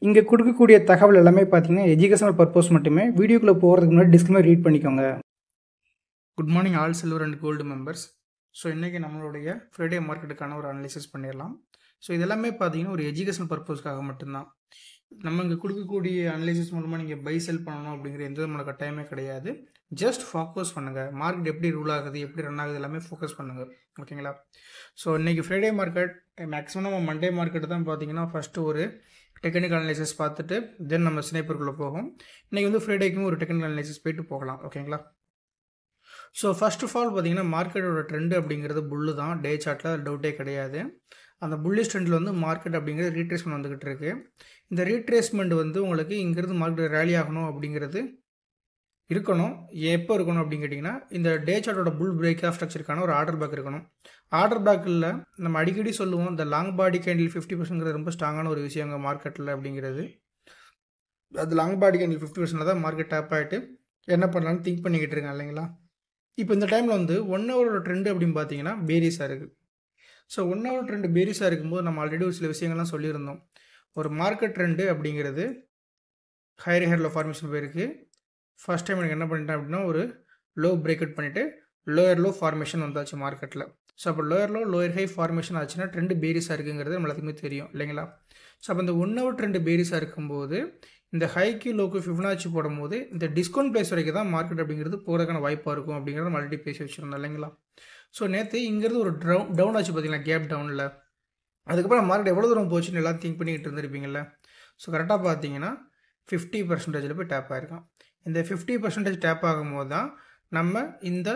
இங்கே கொடுக்கக்கூடிய தகவல் எல்லாமே பார்த்தீங்கன்னா எஜுகேஷனல் பர்பஸ் மட்டுமே. வீடியோக்குள்ளே போகிறதுக்கு முன்னாடி டிஸ்க்ளைமர் ரீட் பண்ணிக்கோங்க. Good morning all silver and gold members. So இன்றைக்கி நம்மளுடைய ஃப்ரைடே மார்க்கெட்டுக்கான ஒரு அனலிசிஸ் பண்ணிடலாம். ஸோ இதெல்லாமே பார்த்தீங்கன்னா ஒரு எஜுகேஷனல் பர்பஸ்க்காக மட்டும்தான். நம்ம இங்கே கொடுக்கக்கூடிய அனலிசிஸ் மூலமாக நீங்கள் பை செல் பண்ணணும் அப்படிங்கிற எந்த விதமான கட்டாயமே கிடையாது. ஜஸ்ட் ஃபோக்கஸ் பண்ணுங்கள். மார்க்கெட் எப்படி ரூல் ஆகுது, எப்படி ரன் ஆகுது எல்லாமே ஃபோக்கஸ் பண்ணுங்கள். ஓகேங்களா? ஸோ இன்றைக்கி ஃப்ரைடே மார்க்கெட், மேக்ஸிமம் நம்ம மண்டே மார்க்கெட்டு தான் பார்த்தீங்கன்னா ஃபஸ்ட்டு ஒரு டெக்னிக்கல் அனலைசிஸ் பார்த்துட்டு தென் நம்ம ஸ்னைப்பருக்குள்ளே போகும். இன்றைக்கி வந்து ஃப்ரைடேக்கும் ஒரு டெக்னிக்கல் அனலைசிஸ் போயிட்டு போகலாம். ஓகேங்களா? ஸோ ஃபர்ஸ்ட் ஆஃப் ஆல் பார்த்தீங்கன்னா மார்க்கெட்டோட ட்ரெண்டு அப்படிங்கிறது புல்லு தான். டே சார்ட்டில் டவுட்டே கிடையாது. அந்த புல்லிஷ் ட்ரெண்டில் வந்து மார்க்கெட் அப்படிங்கிறது ரீட்ரேஸ்மெண்ட் வந்துக்கிட்டு இருக்குது. இந்த ரீட்ரேஸ்மெண்ட் வந்து உங்களுக்கு இங்கேருந்து மார்க்கெட் ரேலி ஆகணும் அப்படிங்கிறது இருக்கணும். எப்போ இருக்கணும் அப்படின்னு கேட்டிங்கன்னா, இந்த டே சார்ட்டோட புல் பிரேக் ஆஃப் ஸ்ட்ரக்சருக்கான ஒரு ஆர்டர் பேக் இருக்கணும். ஆர்டர் பேக்கில் நம்ம அடிக்கடி சொல்லுவோம், இந்த லாங் பாடி கேண்டில் 50% ரொம்ப ஸ்ட்ராங்கான ஒரு விஷயம் அங்கே மார்க்கெட்டில் அப்படிங்கிறது. அது லாங் பாடி கேண்டில் 50% தான் மார்க்கெட் டேப் ஆகிட்டு என்ன பண்ணலான்னு திங்க் பண்ணிக்கிட்டு இருக்கேன் இல்லைங்களா? இப்போ இந்த டைமில் வந்து 1 ஹவரோட ட்ரெண்டு அப்படின்னு பார்த்தீங்கன்னா பேரிஸாக இருக்குது. ஸோ 1 ஹவர் ட்ரெண்டு பேரிஸாக இருக்கும்போது நம்ம ஆல்ரெடி ஒரு சில விஷயங்கள்லாம் சொல்லியிருந்தோம். ஒரு மார்க்கெட் ட்ரெண்டு அப்படிங்கிறது ஹையர் ஹையரில் ஃபார்மேஷன் போயிருக்கு. ஃபர்ஸ்ட் டைம் எனக்கு என்ன பண்ணிட்டேன் அப்படின்னா ஒரு லோ பிரேக் அவுட் பண்ணிவிட்டு லோயர் லோ ஃபார்மேஷன் வந்தாச்சு மார்க்கெட்டில். ஸோ அப்போ lower low lower high formation ஆச்சுன்னா ட்ரெண்டு பேரிஸாக இருக்குங்கிறது நம்ம எல்லாத்துக்குமே தெரியும் இல்லைங்களா? ஸோ அப்போ இந்த 1 ஹவர் ட்ரெண்டு பேரிஸாக இருக்கும்போது இந்த ஹைக்கு லோக்கு ஃபிபனாச்சி போடும்போது இந்த டிஸ்கவுண்ட் ப்ரைஸ் வரைக்கும் தான் மார்க்கெட் அப்படிங்கிறது போகிறதுக்கான வாய்ப்பாக இருக்கும் அப்படிங்கிறத நம்ம ஆல்ரெடி பேசி வச்சுருந்தோம் இல்லைங்களா? ஸோ நேற்று இங்கேருந்து ஒரு டவுன் ஆச்சு பார்த்தீங்களா, கேப் டவுனில். அதுக்கப்புறம் மார்க்கெட் எவ்வளோ தூரம் போச்சுன்னு எல்லாம் திங்க் பண்ணிக்கிட்டு இருந்திருப்பீங்கள்ல. ஸோ கரெக்டாக பார்த்தீங்கன்னா 50% போய் டேப் ஆகிருக்கான். இந்த 50% டேப் ஆகும்போது தான் நம்ம இந்த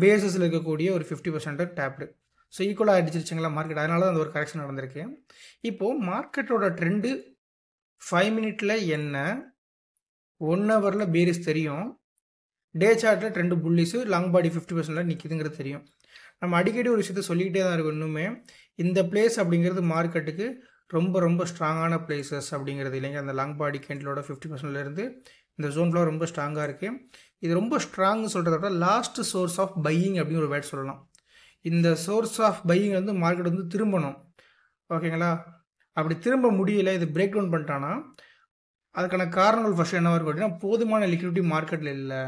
பேசஸில் இருக்கக்கூடிய ஒரு 50% டேப்டு. ஸோ ஈக்குவலாக அடிச்சிருச்சுங்களா மார்க்கெட். அதனால தான் அந்த ஒரு கரெக்ஷன் நடந்திருக்கு. இப்போது மார்க்கெட்டோட ட்ரெண்டு 5 மினிட்டில் என்ன, 1 ஹவரில் பேரிஸ் தெரியும், டே சார்ட்டில் ட்ரெண்டு புல்லிஸு லாங் பாடி 50% நிற்கிதுங்கிறது தெரியும். நம்ம அடிக்கடி ஒரு விஷயத்த சொல்லிக்கிட்டே தான் இருக்கும். இன்னுமே இந்த பிளேஸ் அப்படிங்கிறது மார்க்கெட்டுக்கு ரொம்ப ரொம்ப ஸ்ட்ராங்கான பிளேசஸ் அப்படிங்கிறது இல்லைங்க. அந்த லாங் பாடி கேண்டிலோட 50%லேருந்து இந்த ஜோன் ஃப்ளவர் ரொம்ப ஸ்ட்ராங்காக இருக்குது. இது ரொம்ப ஸ்ட்ராங்னு சொல்கிறத விட லாஸ்ட் சோர்ஸ் ஆஃப் பையிங் அப்படின்னு ஒரு வேர்ட் சொல்லலாம். இந்த சோர்ஸ் ஆஃப் பையிங் வந்து மார்க்கெட் வந்து திரும்பணும். ஓகேங்களா? அப்படி திரும்ப முடியல, இது பிரேக் டவுன் பண்ணிட்டான்னா அதுக்கான காரணங்கள் ஃபஸ்ட்டு என்னவாக இருக்கும் அப்படின்னா, போதுமான லிக்விடிட்டி மார்க்கெட்டில் இல்லை.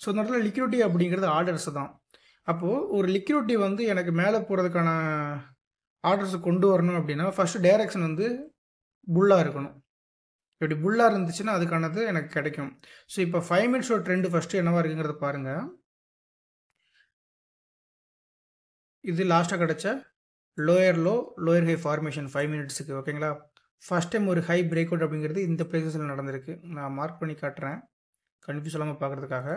ஸோ இந்த இடத்துல லிக்விடிட்டி அப்படிங்கிறது ஆர்டர்ஸ் தான். அப்போது ஒரு லிக்விடிட்டி வந்து எனக்கு மேலே போகிறதுக்கான ஆர்டர்ஸை கொண்டு வரணும் அப்படின்னா ஃபஸ்ட்டு டைரக்ஷன் வந்து புல்லாக இருக்கணும். இப்படி புல்லாக இருந்துச்சுன்னா அதுக்கானது எனக்கு கிடைக்கும். ஸோ இப்போ 5 மினிட்ஸோட ட்ரெண்டு ஃபஸ்ட்டு என்னவாக இருக்குங்கிறத பாருங்கள். இது லாஸ்ட்டாக கிடச்ச lower low lower high formation 5 மினிட்ஸுக்கு. ஓகேங்களா? ஃபஸ்ட் டைம் ஒரு ஹை பிரேக் அவுட் அப்படிங்கிறது இந்த பிளேசஸில் நடந்திருக்கு. நான் மார்க் பண்ணி காட்டுறேன் கன்ஃபியூஸ் இல்லாமல் பார்க்குறதுக்காக.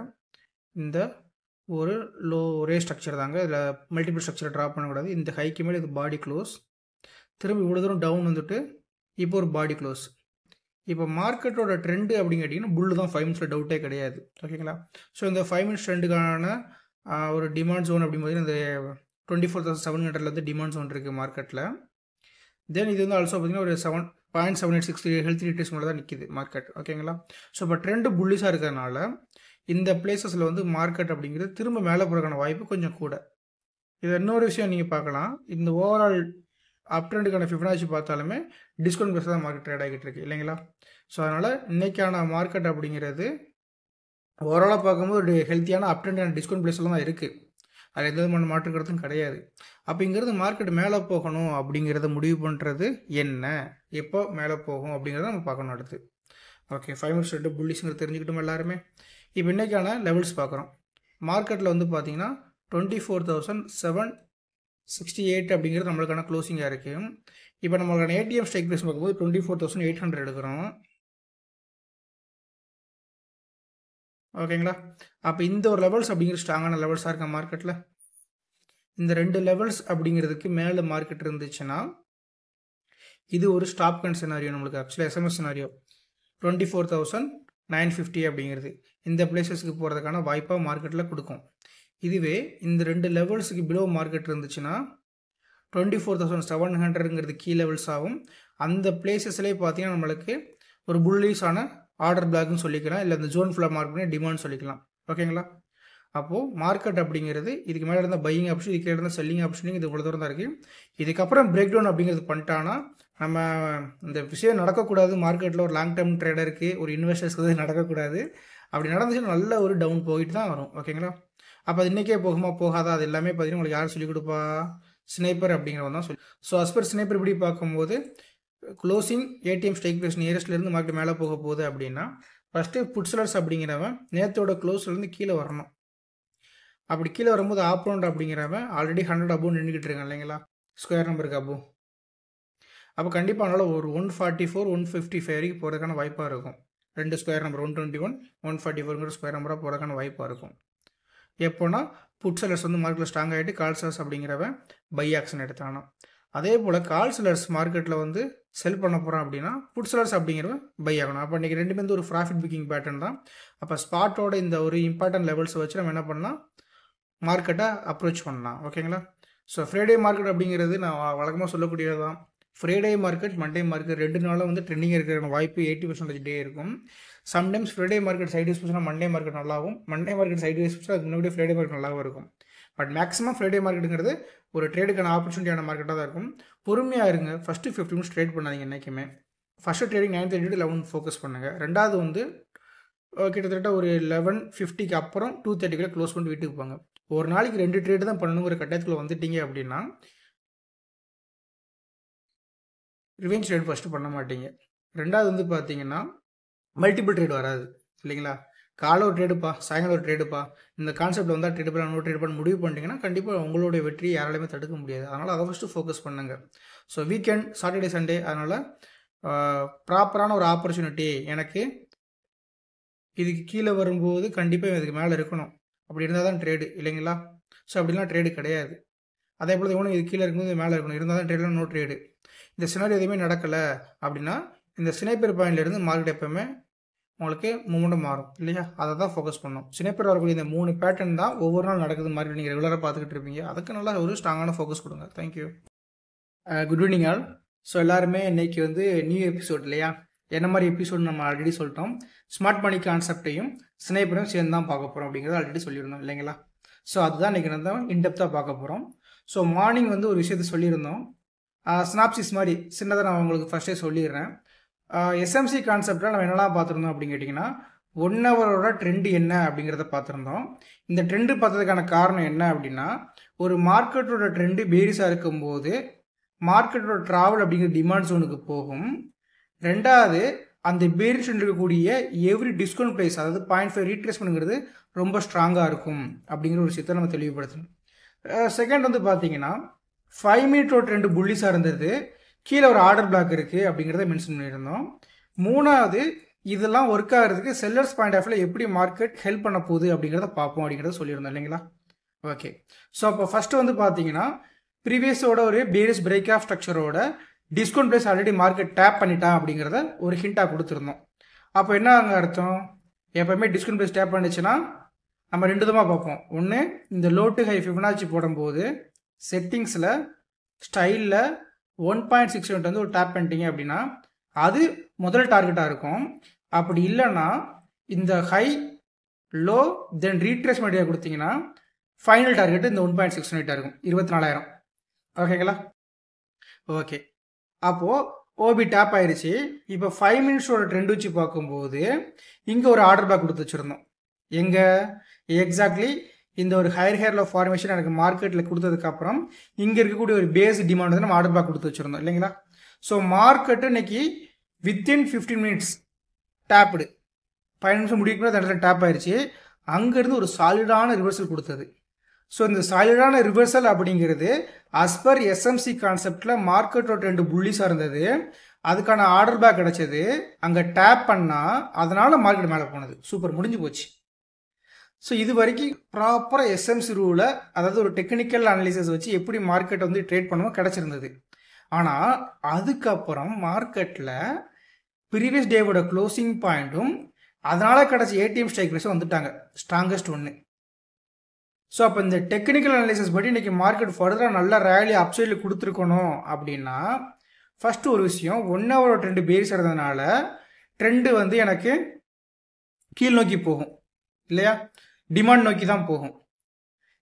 இந்த ஒரு லோ ஒரே ஸ்ட்ரக்சர் தாங்க, இதில் மல்டிபிள் ஸ்ட்ரக்சரை ட்ரா பண்ணக்கூடாது. இந்த ஹைக்கு மேலே இது பாடி க்ளோஸ், திரும்பி இவ்வளோ தூரம் டவுன் வந்துட்டு இப்போ ஒரு பாடி க்ளோஸ். இப்போ மார்க்கெட்டோட ட்ரெண்டு அப்படின்னு கேட்டிங்கன்னா புல்லு தான் 5 மினிட்ஸில் டவுட்டே கிடையாது. ஓகேங்களா? ஸோ இந்த 5 மினிட்ஸ் ட்ரெண்டுக்கான ஒரு டிமாண்ட் ஜோன் அப்படின்னு பார்த்தீங்கன்னா இந்த 24,700 டிமாண்ட் ஜோன் இருக்குது மார்க்கெட்டில். தென் இது வந்து ஆல்சோ பார்த்தீங்கன்னா ஒரு 7.786 ஹெல்த் ரீட்ரேஸ் மேலே தான் நிற்கிது மார்க்கெட். ஓகேங்களா? ஸோ இப்போ ட்ரெண்டு புல்லிஸாக இருக்கிறதுனால இந்த பிளேசஸில் வந்து மார்க்கெட் அப்படிங்கிறது திரும்ப மேலே போகிறதுக்கான வாய்ப்பு கொஞ்சம் கூட. இது இன்னொரு விஷயம் நீங்கள் பார்க்கலாம், இந்த ஓவரால் அப் ட்ரெண்டுக்கான ஃபிபனாச்சி பார்த்தாலுமே டிஸ்கவுண்ட் ப்ரைஸ் தான் மார்க்கெட் ட்ரேட் ஆகிட்டு இருக்கு இல்லைங்களா? ஸோ அதனால் இன்றைக்கான மார்க்கெட் அப்படிங்கிறது ஓவராலாக பார்க்கும்போது ஒரு ஹெல்த்தியான அப் ட்ரெண்டான டிஸ்கவுண்ட் ப்ரைஸில் தான் இருக்குது. அது எந்த விதமான மாற்றுக்கிறதும் கிடையாது. அப்படிங்கிறது மார்க்கெட் மேலே போகணும் அப்படிங்கிறத முடிவு பண்ணுறது என்ன, எப்போ மேலே போகும் அப்படிங்கிறத நம்ம பார்க்கணும் அடுத்து. ஓகே, 5 மினிட்ஸ் ட்ரெண்டு புல்லிஷ்ங்கிறது தெரிஞ்சுக்கிட்டோம் எல்லாருமே. இப்போ இன்றைக்கான லெவல்ஸ் பார்க்குறோம். மார்க்கெட்டில் வந்து பார்த்தீங்கன்னா 24,768 அப்படிங்கிறது நம்மளுக்கான க்ளோசிங்காக இருக்குது. இப்போ நம்மளுக்கான ஏடிஎம் ஸ்ட்ரைக் ப்ரைஸ் பார்க்கும்போது 24,800 எடுக்கிறோம். ஓகேங்களா? அப்போ இந்த ஒரு லெவல்ஸ் அப்படிங்கிற ஸ்ட்ராங்கான லெவல்ஸாக இருக்க மார்க்கெட்டில். இந்த 2 லெவல்ஸ் அப்படிங்கிறதுக்கு மேலே மார்க்கெட் இருந்துச்சுன்னா இது ஒரு ஸ்டாப் கன் சினாரியோ. நம்மளுக்கு ஆக்சுவலாக எஸ்எம்எஸ் சினாரியோ 24,950 அப்படிங்கிறது இந்த பிளேசஸ்க்கு போகிறதுக்கான வாய்ப்பாக மார்க்கெட்டில் கொடுக்கும். இதுவே இந்த 2 லெவல்ஸுக்கு பிலோ மார்க்கெட் இருந்துச்சுன்னா 24,700ங்கிறது கீ லெவல்ஸ் ஆகும். அந்த பிளேசஸ்லேயே பார்த்தீங்கன்னா நம்மளுக்கு ஒரு புல்லிஷான ஆர்டர் பிளாக்னு சொல்லிக்கலாம், இல்லை இந்த ஜோன் ஃபுல்லாக மார்க் பண்ணி டிமாண்ட் சொல்லிக்கலாம். ஓகேங்களா? அப்போது மார்க்கெட் அப்படிங்கிறது இதுக்கு மேலே இருந்தால் பையிங் ஆப்ஷன், இதுக்கு இருந்தால் செல்லிங் ஆப்ஷனிங், இது இவ்வளோ தூரம் தான் இருக்குது. இதுக்கப்புறம் பிரேக் டவுன் அப்படிங்கிறது பண்ணிட்டான்னா நம்ம இந்த விஷயம் நடக்கக்கூடாது. மார்க்கெட்டில் ஒரு லாங் டேர்ம் ட்ரேடருக்கு, ஒரு இன்வெஸ்டர்ஸ்க்கு அது நடக்கக்கூடாது. அப்படி நடந்துச்சுன்னா நல்ல ஒரு டவுன் போயிட்டு தான் வரும். ஓகேங்களா? அப்போ அது இன்றைக்கே போகுமா போகாதா அது எல்லாமே பார்த்தீங்கன்னா உங்களுக்கு யார் சொல்லிக் கொடுப்பா? ஸ்னைப்பர் அப்படிங்கிறவன் தான் சொல்லி. ஸோ அஸ்பர் ஸ்னைப்பர் இப்படி பார்க்கும்போது க்ளோசிங் ஏடிஎம் ஸ்ட்ரைக் ப்ரைஸ் நியரஸ்ட்லேருந்து மார்க்கெட் மேலே போக போகுது அப்படின்னா ஃபஸ்ட்டு புட்ஸ்லர்ஸ் அப்படிங்கிறவன் நேற்றோட க்ளோஸ்லேருந்து கீழே வரணும். அப்படி கீழே வரும்போது ஆப்ரவுண்ட் அப்படிங்கிறவன் ஆல்ரெடி 100 அபோவ் நின்றுக்கிட்டு இருக்கான் இல்லைங்களா? ஸ்கொயர் நம்பருக்கு அபோவ். அப்போ கண்டிப்பாக அதனால் ஒரு 144 155 வரைக்கும் போகிறதுக்கான வாய்ப்பாக இருக்கும். 2 ஸ்கொயர் நம்பர் 121 144ங்கிற ஸ்கொயர் நம்பராக போகிறதுக்கான வாய்ப்பாக இருக்கும். எப்போனா புட் செல்லர்ஸ் வந்து மார்க்கெட்டில் ஸ்ட்ராங் ஆகிட்டு கால் செல்லர்ஸ் அப்படிங்கிறவன் பை ஆக்ஷன் எடுத்தானா. அதே போல் கால் செல்லர்ஸ் மார்க்கெட்டில் வந்து செல் பண்ண போகிறான் அப்படின்னா புட் செல்லர்ஸ் அப்படிங்கிறவன் பை ஆகணும். அப்போ இன்றைக்கி ரெண்டுமே வந்து ஒரு ப்ராஃபிட் புக்கிங் பேட்டர்ன் தான். அப்போ ஸ்பாட்டோட இந்த ஒரு இம்பார்ட்டன்ட் லெவல்ஸை வச்சு நம்ம என்ன பண்ணலாம், மார்க்கெட்டை அப்ரோச் பண்ணலாம். ஓகேங்களா? ஸோ ஃப்ரைடே மார்க்கெட் அப்படிங்கிறது நான் வழக்கமாக சொல்லக்கூடியது தான். ஃப்ரைடே மார்க்கெட் மண்டே மார்க்கெட் 2 நாளும் வந்து ட்ரெண்டிங் இருக்கிற வாய்ப்பு 80% டே இருக்கும். சம்டைம்ஸ் ஃப்ரைடே மார்க்கெட் சைட்வேஸ் போச்சுன்னா மண்டே மார்க்கெட் நல்லாவும், மண்டே மார்க்கெட் சைட்வேஸ் போச்சுன்னா அதுக்கு முன்னாடி ஃப்ரைடே மார்க்கெட் நல்லாவும் இருக்கும். பட் மேக்ஸிமம் ஃப்ரைடே மார்க்கெட்டுங்கிறது ஒரு ட்ரேடுக்கான ஆப்பர்ச்சுனிட்டியான மார்க்கெட்டாக தான் இருக்கும். பொறுமையாக இருங்க. ஃபஸ்ட்டு 15 மினிட்ஸ் ட்ரேட் பண்ணாதீங்க என்றைக்குமே. ஃபஸ்ட்டு ட்ரேடிங் 9:30 to 11 ஃபோக்கஸ் பண்ணுங்கள். ரெண்டாவது வந்து கிட்டத்தட்ட ஒரு 11:50க்கு அப்புறம் 2:30 க்ளோஸ் பண்ணிட்டு வீட்டுக்கு போங்க. ஒரு நாளைக்கு 2 ட்ரேடு தான் பண்ணணுங்கிற கட்டத்தில் வந்துட்டீங்க அப்படின்னா ரிவெஞ்ச் ட்ரேட் ஃபஸ்ட்டு பண்ண மாட்டீங்க. ரெண்டாவது வந்து பார்த்தீங்கன்னா மல்டிபிள் ட்ரேட் வராது இல்லைங்களா? காலை ஒரு ட்ரேடுப்பா, சாயங்காலம் ஒரு ட்ரேடுப்பா, இந்த கான்செப்ட் வந்தால் ட்ரேட் பண்ண இன்னொரு ட்ரேட் பண்ண முடிவு பண்ணிட்டீங்கன்னா கண்டிப்பாக உங்களுடைய வெற்றி யாராலையுமே தடுக்க முடியாது. அதனால் அதை ஃபஸ்ட்டு ஃபோக்கஸ் பண்ணுங்கள். ஸோ வீக்கெண்ட் சாட்டர்டே சண்டே அதனால் ப்ராப்பரான ஒரு ஆப்பர்ச்சுனிட்டி எனக்கு இதுக்கு கீழே வரும்போது கண்டிப்பாக இதுக்கு மேலே இருக்கணும், அப்படி இருந்தால் தான் ட்ரேடு இல்லைங்களா? ஸோ அப்படிலாம் ட்ரேடு கிடையாது. அதே போல் இவனும் இது கீழே இருக்கும்போது மேலே இருக்கணும், இருந்தால் தான் ட்ரேடில் நோ ட்ரேடு. இந்த சினாரி எதுவுமே நடக்கலை அப்படின்னா இந்த ஸ்னைப்பர் பாயிண்ட்லேருந்து மார்க்கெட் எப்போவுமே உங்களுக்கு மூமெண்டம் மாறும் இல்லையா? அதை தான் ஃபோக்கஸ் பண்ணணும். ஸ்னைப்பர் வரக்கூடிய இந்த 3 பேட்டர்ன் தான் ஒவ்வொரு நாள் நடக்குது மார்க்கெட் நீங்கள் ரெகுலராக பார்த்துக்கிட்டு இருப்பீங்க. அதுக்கு நல்லா ஒரு ஸ்ட்ராங்கான ஃபோக்கஸ் கொடுங்க. Thank you. Good evening all. So எல்லாருமே இன்றைக்கி வந்து நியூ எபிசோட் இல்லையா? என்ன மாதிரி எபிசோட் நம்ம ஆல்ரெடி சொல்லிட்டோம். ஸ்மார்ட் மணி கான்செப்டையும் ஸ்னைப்பரையும் சேர்ந்து தான் பார்க்க போகிறோம் அப்படிங்கிறத ஆல்ரெடி சொல்லியிருந்தோம் இல்லைங்களா? ஸோ அதுதான் இன்றைக்கி நம்ம இன்டெப்த்தாக பார்க்க போகிறோம். ஸோ மார்னிங் வந்து ஒரு விஷயத்தை சொல்லியிருந்தோம். ஸ்னாப்சிஸ் மாதிரி சின்னதாக நான் உங்களுக்கு ஃபஸ்ட்டே சொல்லிடுறேன். எஸ்எம்சி கான்செப்டில் நம்ம என்னெல்லாம் பார்த்துருந்தோம் அப்படின்னு கேட்டிங்கன்னா 1 ஹவரோட ட்ரெண்டு என்ன அப்படிங்கிறத பார்த்துருந்தோம். இந்த ட்ரெண்டு பார்த்ததுக்கான காரணம் என்ன அப்படின்னா ஒரு மார்க்கெட்டோட ட்ரெண்டு பேரிஸாக இருக்கும்போது மார்க்கெட்டோட ட்ராவல் அப்படிங்கிற டிமாண்ட் ஜோனுக்கு போகும். ரெண்டாவது அந்த பேரிஸ் இருக்கக்கூடிய எவ்ரி டிஸ்கவுண்ட் ப்ரைஸ் அதாவது 0.5 ரீட்ரேஸ்மெண்ட்ங்கிறது ரொம்ப ஸ்ட்ராங்காக இருக்கும் அப்படிங்கிற ஒரு விஷயத்தை நம்ம தெளிவுபடுத்தணும். செகண்ட் வந்து பார்த்தீங்கன்னா 5 மினிட்டோட ட்ரெண்டு புல்லிஸாக இருந்தது, கீழே ஒரு ஆர்டர் பிளாக் இருக்குது அப்படிங்கிறத மென்ஷன் பண்ணியிருந்தோம். மூணாவது இதெல்லாம் ஒர்க் ஆகிறதுக்கு செல்லர்ஸ் பாயிண்ட் ஆஃப் வியூவில் எப்படி மார்க்கெட் ஹெல்ப் பண்ண போகுது அப்படிங்கிறத பார்ப்போம் அப்படிங்கிறத சொல்லியிருந்தோம் இல்லைங்களா? ஓகே. ஸோ அப்போ ஃபஸ்ட்டு வந்து பார்த்தீங்கன்னா ப்ரீவியஸோட ஒரு பேரிஸ் பிரேக் ஆஃப் ஸ்ட்ரக்சரோட discount price already market tap பண்ணிட்டான் அப்படிங்கிறத ஒரு ஹிண்டாக கொடுத்துருந்தோம். அப்போ என்ன அங்கே அர்த்தம்? எப்போவுமே டிஸ்கவுண்ட் ப்ரைஸ் டேப் பண்ணிச்சுன்னா நம்ம 2 விதமாக பார்ப்போம். ஒன்று இந்த லோ டு ஹை ஃபிபனாச்சி போடும்போது செட்டிங்ஸில் ஸ்டைலில் 1.6 வந்து ஒரு டேப் பண்ணிட்டீங்க அப்படின்னா அது முதல் டார்கெட்டாக இருக்கும். அப்படி இல்லைன்னா இந்த ஹை லோ தென் ரீட்ரேஸ்மெண்ட் கொடுத்தீங்கன்னா ஃபைனல் டார்கெட்டு இந்த 1.6 இருக்கும் 24,000. ஓகேங்களா? ஓகே. அப்போது ஓபி டேப் ஆயிடுச்சு. இப்போ 5 மினிட்ஸோட ட்ரெண்ட் வச்சு பார்க்கும்போது இங்கே ஒரு ஆர்டர் பேக் கொடுத்து வச்சுருந்தோம். எங்கே எக்ஸாக்ட்லி இந்த ஒரு ஹையர் ஹேரில் ஃபார்மேஷன் எனக்கு மார்க்கெட்டில் கொடுத்ததுக்கப்புறம் இங்கே இருக்கக்கூடிய ஒரு பேஸ் டிமாண்ட் வந்து நம்ம ஆர்டர் பேக் கொடுத்து வச்சுருந்தோம் இல்லைங்களா? ஸோ மார்க்கெட்டு இன்னைக்கு வித்தின் 15 மினிட்ஸ் டேப்டு 5 நிமிஷம் முடிக்கும் அந்த இடத்துல டேப் ஆயிடுச்சு. அங்கேருந்து ஒரு சாலிடான ரிவர்சல் கொடுத்தது. ஸோ இந்த சாலிடான ரிவர்சல் அப்படிங்கிறது அஸ் பர் எஸ்எம்சி கான்செப்டில் மார்க்கெட்டோட 2 புல்லிஸாக இருந்தது. அதுக்கான ஆர்டர் பேக் கிடச்சது. அங்கே டேப் பண்ணால் அதனால் மார்க்கெட் மேலே போனது. சூப்பர், முடிஞ்சு போச்சு. ஸோ இது வரைக்கும் ப்ராப்பராக எஸ்எம்சி ரூலை அதாவது ஒரு டெக்னிக்கல் அனாலிசிஸ் வச்சு எப்படி மார்க்கெட்டை வந்து ட்ரேட் பண்ணுவோம் கிடச்சிருந்தது. ஆனால் அதுக்கப்புறம் மார்க்கெட்டில் ப்ரீவியஸ் டேவோட க்ளோசிங் பாயிண்ட்டும் அதனால் கிடச்ச ஏடிஎம் ஸ்ட்ரைக் ப்ரைஸும் வந்துட்டாங்க ஸ்ட்ராங்கஸ்ட் ஒன்று. ஸோ அப்போ இந்த டெக்னிக்கல் அனாலிசிஸ் படி இன்றைக்கி மார்க்கெட் ஃபர்தராக நல்ல ரேலி அப்சைடில் கொடுத்துருக்கணும் அப்படின்னா ஃபஸ்ட்டு ஒரு விஷயம் 1 ஹவரோட ட்ரெண்டு பேரிஸ் இருந்ததுனால ட்ரெண்டு வந்து எனக்கு கீழ் நோக்கி போகும் இல்லையா? டிமாண்ட் நோக்கி தான் போகும்.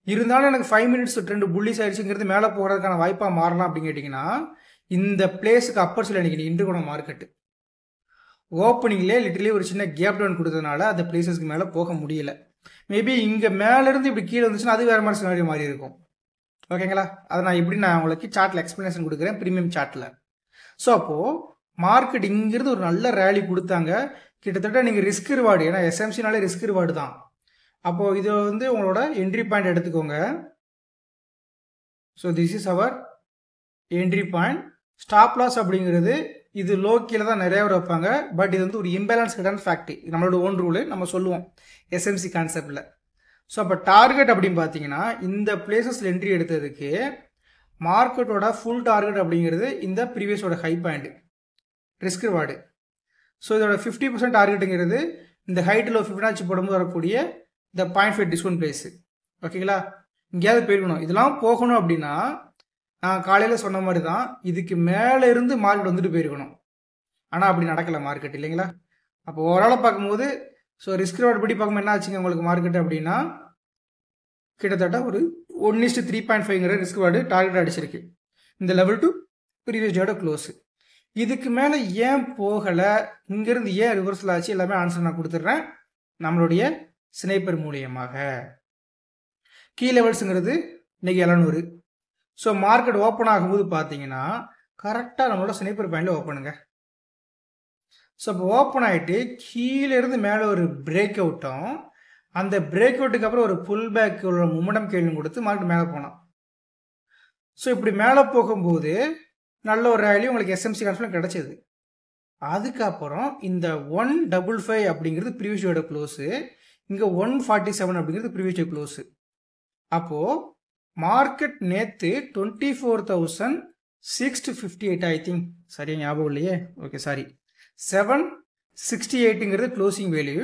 இருந்தாலும் எனக்கு 5 மினிட்ஸ் ட்ரெண்டு புல்லிஸ் ஆயிடுச்சுங்கிறது மேலே போகிறதுக்கான வாய்ப்பாக மாறலாம் அப்படின்னு கேட்டிங்கன்னா இந்த பிளேஸுக்கு அப்பர் சைடில் நிற்கிது இன்டர்கோனா மார்க்கெட்டு. ஓப்பனிங்லேயே லிட்டரலி ஒரு சின்ன கேப் டவுன் கொடுத்ததுனால அந்த பிளேசஸ்க்கு மேலே போக முடியல. மேபி இங்கே மேலேருந்து இப்படி கீழே வந்துச்சுன்னா அது வேறு மாதிரி சினாரியோ மாதிரி இருக்கும். ஓகேங்களா? அதை நான் உங்களுக்கு சார்ட்டில் எக்ஸ்ப்ளனேஷன் கொடுக்குறேன் ப்ரீமியம் சார்ட்டில். ஸோ அப்போது மார்க்கெட் இங்கிருந்து ஒரு நல்ல ரேலி கொடுத்தாங்க. கிட்டத்தட்ட நீங்கள் ரிஸ்க் ரிவார்டு, ஏன்னா எஸ்எம்சினாலே ரிஸ்க் ரிவார்டு தான். அப்போது இது வந்து உங்களோட என்ட்ரி பாயிண்ட் எடுத்துக்கோங்க. So this is our entry point. Stop loss அப்படிங்கிறது இது லோ கீழே தான் நிறைய பேர் வைப்பாங்க. பட் இது வந்து ஒரு இம்பேலன்ஸ் கிட்டான ஃபேக்ட். நம்மளோட ஓன் ரூலு நம்ம சொல்லுவோம் எஸ்எம்சி கான்செப்டில். ஸோ அப்போ டார்கெட் அப்படின்னு பார்த்தீங்கன்னா இந்த பிளேசஸில் என்ட்ரி எடுத்ததுக்கு மார்க்கெட்டோட ஃபுல் டார்கெட் அப்படிங்கிறது இந்த ப்ரீவியஸோட high point risk reward. So இதோட 50% டார்கெட்டுங்கிறது இந்த ஹைட்டில் ஃபிஃப்டினாச்சு போடும்போது வரக்கூடிய இந்த 0.5 டிஸ்கவுண்ட் ப்ரைஸு. ஓகேங்களா? எங்கேயாவது போயிருக்கணும். இதெல்லாம் போகணும் அப்படின்னா நான் காலையில் சொன்ன மாதிரி தான் இதுக்கு மேலே இருந்து மார்க்கெட் வந்துட்டு போயிருக்கணும். ஆனால் அப்படி நடக்கலை மார்க்கெட், இல்லைங்களா? அப்போ ஓவராலாக பார்க்கும்போது ஸோ ரிஸ்க் ரிவார்டு படி பார்க்கும்போது என்ன ஆச்சுங்க உங்களுக்கு மார்க்கெட் அப்படின்னா கிட்டத்தட்ட ஒரு 1:3.5 ரிஸ்க் ரிவார்டு டார்கெட் அடிச்சிருக்கு இந்த லெவல் டு ப்ரீவியஸ் டேயோட க்ளோஸு. இதுக்கு மேலே ஏன் போகலை, இங்கேருந்து ஏன் ரிவர்சல் ஆச்சு, எல்லாமே ஆன்சர் நான் கொடுத்துட்றேன் நம்மளுடைய ஸ்னைப்பர் மூலியமாக. கீ லெவல்ஸுங்கிறது இன்றைக்கி 700. ஸோ மார்க்கெட் ஓப்பன் ஆகும்போது பார்த்தீங்கன்னா கரெக்டாக நம்மளோட ஸ்னைப்பர் பாயிண்டில் ஓப்பனுங்க. ஸோ இப்போ ஓப்பன் ஆகிட்டு கீழேருந்து மேலே ஒரு பிரேக் அவுட்டும், அந்த பிரேக் அவுட்டுக்கு அப்புறம் ஒரு புல் பேக் உள்ள மொமெண்டம் கேள்வி கொடுத்து மார்க்கெட் மேலே போனோம். ஸோ இப்படி மேலே போகும்போது நல்ல ஒரு ரேலி உங்களுக்கு எஸ்எம்சி கான்ஃபிடன்ஸ் கிடைச்சது. அதுக்கப்புறம் இந்த 155 அப்படிங்கிறது ப்ரீவியஸ் டேயோட க்ளோஸு, இங்கே 147 அப்படிங்கிறது ப்ரீவியஸ் டே க்ளோஸு. அப்போது மார்க்கெட் நேற்று 24,658 ஐ திங்க், சரியா ஞாபகம் இல்லையே, ஓகே சாரி, 768ங்கிறது க்ளோசிங் வேல்யூ,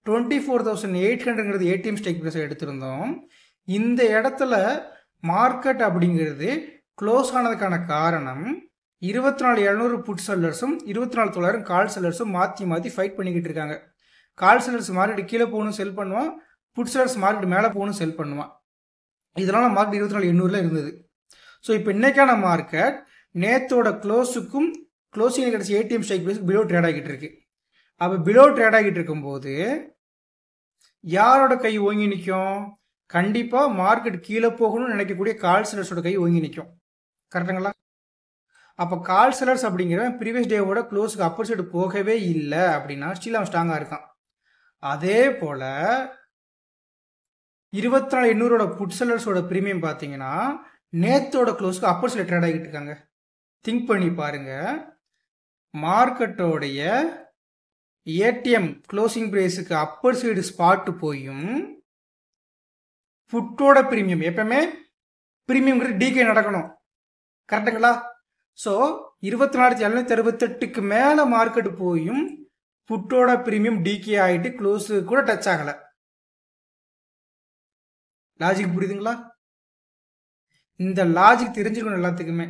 24,800ங்கிறது ஏடிஎம் ஸ்டேக் ப்ரைஸை எடுத்திருந்தோம். இந்த இடத்துல மார்க்கெட் அப்படிங்கிறது க்ளோஸ் ஆனதுக்கான காரணம் 24,700 புட் செல்லர்ஸும் 24,900 கால் செல்லர்ஸும் மாற்றி மாற்றி ஃபைட் பண்ணிக்கிட்டு இருக்காங்க. கால் செல்லர்ஸ் மார்க்கெட் கீழே போகணும் செல் பண்ணுவான், புட் செல்லர்ஸ் மார்க்கெட் மேலே போகணும் செல் பண்ணுவான். இதனால் மார்க்கெட் 24,800 இருந்தது. ஸோ இப்போ இன்னைக்கான மார்க்கெட் நேத்தோட க்ளோஸுக்கும் க்ளோசிங் கிடச்சி ATM strike price below trade ஆகிட்டு இருக்கு. அப்போ பிலோ ட்ரேட் ஆகிட்டு இருக்கும்போது யாரோட கை ஓங்கி நிற்கும்? கண்டிப்பாக மார்க்கெட் கீழே போகணும்னு நினைக்கக்கூடிய கால் செல்லர்ஸோட கை ஓங்கி நிற்கும். கரெக்டுங்களா? அப்போ கால் செல்லர்ஸ் அப்படிங்கிற ப்ரீவியஸ் டேவோட க்ளோஸுக்கு அப்பர் சைடு போகவே இல்லை அப்படின்னா ஸ்டில் அவன் ஸ்ட்ராங்காக இருக்கான். அதே போல் 24,800 புட் செல்லர்ஸோட ப்ரீமியம் பார்த்தீங்கன்னா நேத்தோட க்ளோஸ்க்கு அப்பர் சைடு ட்ரேட் ஆகிட்டு இருக்காங்க. திங்க் பண்ணி பாருங்க, மார்க்கெட்டோடைய ஏடிஎம் க்ளோசிங் ப்ரைஸுக்கு அப்பர் சைடு ஸ்பாட்டு போயும் புட்டோட ப்ரீமியம் எப்பவுமே ப்ரீமியம்ங்கிறது டிகே நடக்கணும். கரெக்டுங்களா? ஸோ 24,768க்கு மேலே மார்க்கெட் போயும் புட்டோட ப்ரீமியம் டிகே ஆகிட்டு க்ளோஸு கூட டச் ஆகலை. லாஜிக் புரியுதுங்களா? இந்த லாஜிக் தெரிஞ்சுக்கணும் எல்லாத்துக்குமே.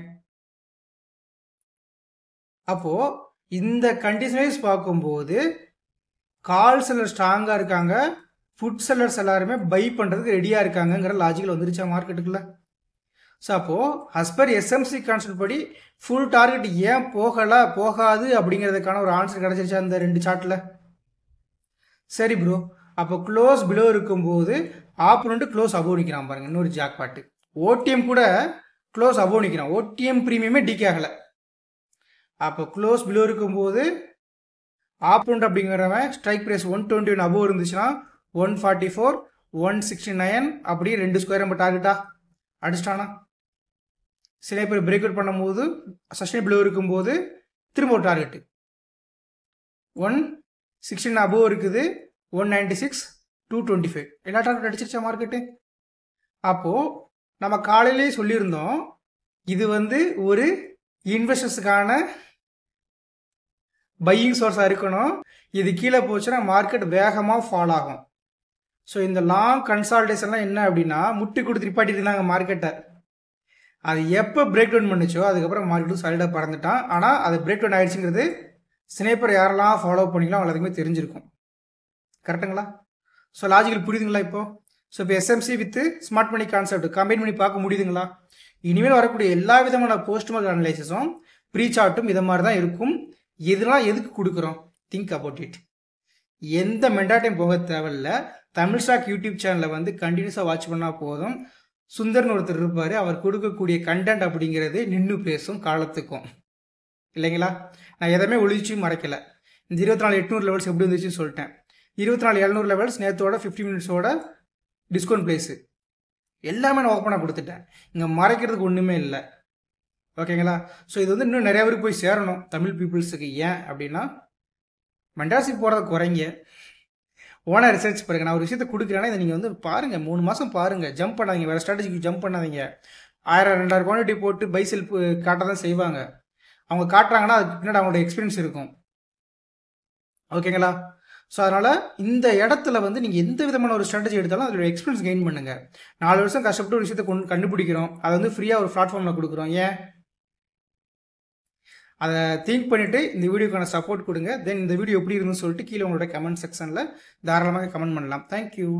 அப்போ இந்த கண்டிஷன் வைஸ் பார்க்கும்போது கால் செல்லர் ஸ்ட்ராங்காக இருக்காங்க, புட் செல்லர்ஸ் எல்லாருமே பை பண்ணுறதுக்கு ரெடியாக இருக்காங்கங்கிற லாஜிக்கில் வந்துருச்சா மார்க்கெட்டுக்குள்ள. ஸோ அப்போது அஸ்பர் எஸ்எம்சி கான்செப்ட் படி ஃபுல் டார்கெட் ஏன் போகாது அப்படிங்கிறதுக்கான ஒரு ஆன்சர் கிடச்சிருச்சா இந்த 2 சார்ட்டில்? சரி ப்ரோ, அப்போ க்ளோஸ் பிலோ இருக்கும்போது ஆப்போனண்ட் க்ளோஸ் அபோவ் நிற்கிறான் பாருங்க. இன்னொரு ஜாக் பாட்டு ஓடிஎம் கூட க்ளோஸ் அபோவ் நிற்கிறான். ஓடிஎம் ப்ரீமியமே டிகே ஆகலை. அப்போ க்ளோஸ் பிலோ இருக்கும்போது ஆப்போனண்ட் அப்படிங்கிறவன் ஸ்ட்ரைக் ப்ரைஸ் 121 அபோவ் இருந்துச்சுன்னா 144, 169 அப்படியே 2 ஸ்கொயர் நம்ம டார்கெட்டா அடிச்சிட்டானா? சில பேர் பிரேக் அவுட் பண்ணும்போது சஸ்டைன் பிலோ இருக்கும்போது திரும்ப ஒரு டார்கெட்டு 116 அபோவ் இருக்குது, 196, 225 எல்லா டார்கெட் அடிச்சிருச்சா மார்க்கெட்டு? அப்போது நம்ம காலையிலே சொல்லியிருந்தோம் இது வந்து ஒரு இன்வெஸ்டர்ஸுக்கான பையிங் சோர்ஸாக இருக்கணும். இது கீழே போச்சுன்னா மார்க்கெட் வேகமாக ஃபால் ஆகும். ஸோ இந்த லாங் கன்சால்டேஷன்லாம் என்ன அப்படின்னா முட்டி கொடுத்து நிப்பாட்டிட்டு இருந்தாங்க மார்க்கெட்டை. அது எப்போ பிரேக் டவுன் பண்ணிச்சோ அதுக்கப்புறம் மார்க்கெட்டு சாலிடாக பறந்துட்டான். ஆனால் அது பிரேக் டவுன் ஆகிடுச்சுங்கிறது ஸ்னைப்பர் யாரெல்லாம் ஃபாலோ பண்ணிக்கலாம் எல்லாத்துக்குமே தெரிஞ்சிருக்கும். கரெக்டுங்களா? ஸோ லாஜிக்கல் புரியுதுங்களா இப்போது? ஸோ இப்போ SMC with smart money concept combine பண்ணி பார்க்க முடியுதுங்களா? இனிமேல் வரக்கூடிய எல்லா விதமான போஸ்ட் மார்க்கெட் அனலைசிஸும் ப்ரீ சார்ட்டும் இதை மாதிரி தான் இருக்கும். இதெல்லாம் எதுக்கு கொடுக்குறோம்? Think about it. எந்த மெண்டாட்டையும் போக தேவையில்ல. தமிழ் ஸ்டாக் யூடியூப் சேனலை வந்து கண்டினியூஸாக வாட்ச் பண்ணால் போதும். சுந்தர்னு ஒருத்தர் இருப்பார், அவர் கொடுக்கக்கூடிய கண்டென்ட் அப்படிங்கிறது நின்று பேசும் காலத்துக்கும், இல்லைங்களா? நான் எதையுமே ஒழிச்சு மறைக்கலை. இந்த 24,800 லெவல்ஸ் எப்படி இருந்துச்சுன்னு சொல்லிட்டேன். 24,700 லெவல்ஸ் நேற்றோட 50 மினிட்ஸோட டிஸ்கவுண்ட் ப்ரைஸு எல்லாமே நான் ஓப்பனாக கொடுத்துட்டேன். இங்கே மறைக்கிறதுக்கு ஒன்றுமே இல்லை, ஓகேங்களா? ஸோ இது வந்து இன்னும் நிறைய பேருக்கு போய் சேரணும் தமிழ் பீப்புள்ஸுக்கு. ஏன் அப்படின்னா மென்டார்ஷிப் போகிறத குறைங்க, ஓனாக ரிசர்ச் பாருங்கள். நான் ஒரு விஷயத்தை கொடுக்குறேன்னா இதை நீங்கள் வந்து பாருங்கள், 3 மாதம் பாருங்கள், ஜம்ப் பண்ணாதீங்க, வேறு ஸ்ட்ராட்டஜிக்கு ஜம்ப் பண்ணாதீங்க. 1000-2000 குவான்டிட்டி போட்டு பைசெல் காட்ட தான் செய்வாங்க. அவங்க காட்டுறாங்கன்னா அதுக்கு பின்னாடி அவங்களோட எக்ஸ்பீரியன்ஸ் இருக்கும், ஓகேங்களா? ஸோ அதனால் இந்த இடத்துல வந்து நீங்கள் எந்த விதமான ஒரு ஸ்ட்ராட்டஜி எடுத்தாலும் அதோட எக்ஸ்பீரியன்ஸ் கெயின் பண்ணுங்கள். 4 வருஷம் கஷ்டப்பட்டு ஒரு விஷயத்தை கண்டுபிடிக்கிறோம், அதை வந்து ஃப்ரீயாக ஒரு பிளாட்ஃபார்மில் கொடுக்குறோம். ஏன்? அதை திங்க் பண்ணிவிட்டு இந்த வீடியோக்கான சப்போர்ட் கொடுங்க. தென் இந்த வீடியோ எப்படி இருந்துன்னு சொல்லிட்டு கீழே உங்களோட கமெண்ட் செக்ஷனில் தாராளமாக கமெண்ட் பண்ணலாம். தேங்க்யூ.